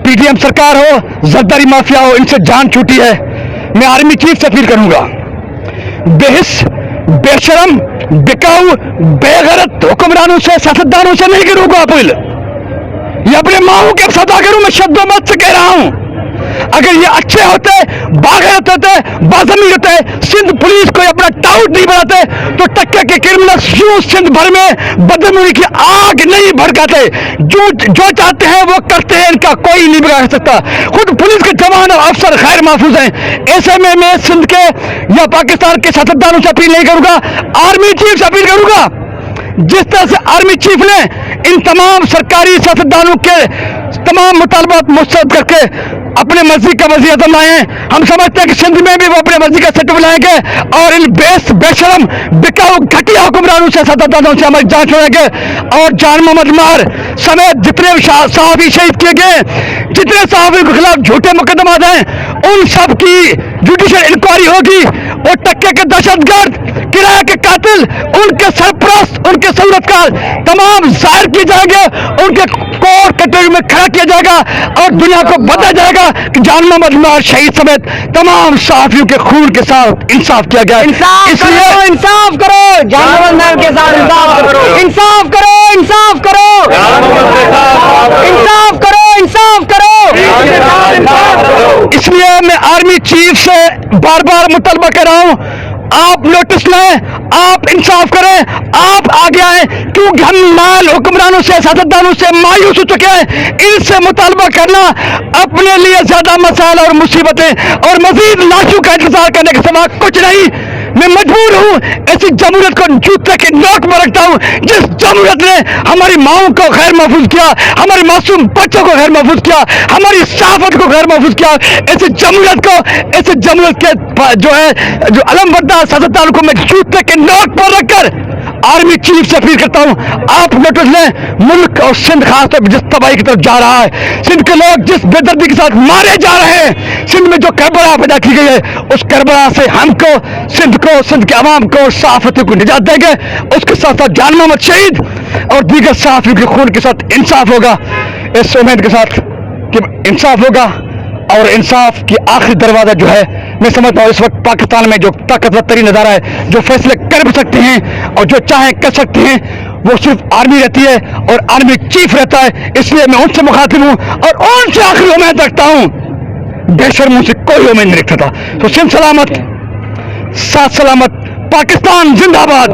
PTM सरकार हो, Zardari mafia हो, इनसे जान छूटी है। मैं आर्मी चीफ से अपील करूंगा, बेहिस, बेशरम, बिकाऊ, बेगैरत हुक्मरानों से, सियासतदानों से नहीं करूंगा अपील, ये अपने माओ के सदा करूं। मैं शब्दों मत से कह रहा हूं, अगर ये अच्छे होते, बागैरत होते, बाज़मीर होते, सिंध पुलिस को अपना टाउट नहीं बनाते, तो टक्कर के क्रिमिनल्स यूं सिंध भर में बदअमनी की आग नहीं भड़काते। जो चाहते हैं वो करते हैं, इनका कोई नहीं बिगाड़ सकता। खुद पुलिस के जवान और अफसर गैर महफूज हैं। ऐसे में मैं सिंध के या पाकिस्तान के सियासतदानों से अपील नहीं करूंगा, आर्मी चीफ से अपील करूंगा। जिस तरह से आर्मी चीफ ने इन तमाम सरकारी सियासतदानों के तमाम मुतालबात मुस्तरद करके अपने मर्जी का वज़ीर आज़म लाए हैं, हम समझते हैं कि सिंध में भी वो अपने मर्जी का सेटअप लाएंगे और इन बेशरम, बिकाऊ, घटिया हुक्मरानों से, सियासतदानों से हमारी जांच होंगे। और जान मोहम्मद मार समेत जितने सहाफ़ी शहीद किए गए, जितने सहाफ़ी के खिलाफ झूठे मुकदमात हैं, उन सब की जुडिशियल इंक्वायरी होगी। और टक्के के दहशतगर्द, किराए के कातिल, उनके सरपरस्त, उनके सहूलतकार तमाम जाहिर किए जाएंगे, उनके कोर्ट कचहरी में खड़ा किया जाएगा और दुनिया को बताया जाएगा कि जान मोहम्मद मार शहीद समेत तमाम सहाफ़ियों के खून के साथ इंसाफ किया गया। इसलिए इंसाफ करो, जान मोहम्मद मार के साथ इंसाफ करो, इंसाफ करो, इंसाफ करो, इंसाफ करो, इंसाफ करो। इसलिए मैं आर्मी चीफ से बार बार मुतलबा कर रहा हूं, आप नोटिस लें, आप इंसाफ करें, आप आगे आए, क्योंकि हम माल हुक्मरानों से, सियासतदानों से मायूस हो चुके हैं। इनसे मुतालबा करना अपने लिए ज्यादा मसाइल और मुसीबतें और मजीद लाशों का इंतजार करने के सिवा कुछ नहीं। मैं मजबूर हूं, ऐसी जमहूरियत को जूते के नोक में रखता हूं जिस जमहूरियत ने हमारी माओं को गैर महफूज किया, हमारे मासूम बच्चों को गैर महफूज किया, हमारी सहाफत को गैर महफूज किया। ऐसी जमहूरियत को, ऐसे जमहूरियत के जो अलमबरदार सियासतदान को मैं जूते के नोक पर रखकर आर्मी चीफ से अपील करता हूं, आप नोटिस लें, मुल्क और सिंध खास तौर पर जिस तबाही की तरफ जा रहा है, सिंध के लोग जिस बेदर्दी के साथ मारे जा रहे हैं, सिंध में जो करबला पैदा की गई है, उस करबला से हमको, सिंध के अवाम को, सहाफतियों को निजात देंगे। उसके साथ साथ जान मोहम्मद शहीद और दीगर सहाफियों के खून के साथ इंसाफ होगा। इस उम्मीद के साथ कि इंसाफ होगा और इंसाफ की आखिरी दरवाजा जो है, मैं समझता हूँ इस वक्त पाकिस्तान में जो ताकतवर तरीन अदारा है, जो फैसले कर भी सकते हैं और जो चाहे कर सकते हैं, वो सिर्फ आर्मी रहती है और आर्मी चीफ रहता है। इसलिए मैं उनसे मुखातिब हूँ और उनसे आखिरी उम्मीद रखता हूँ, बेशर्मों से कोई उम्मीद नहीं रखता था। तो सिंध सलामत, साथ सलामत, पाकिस्तान जिंदाबाद।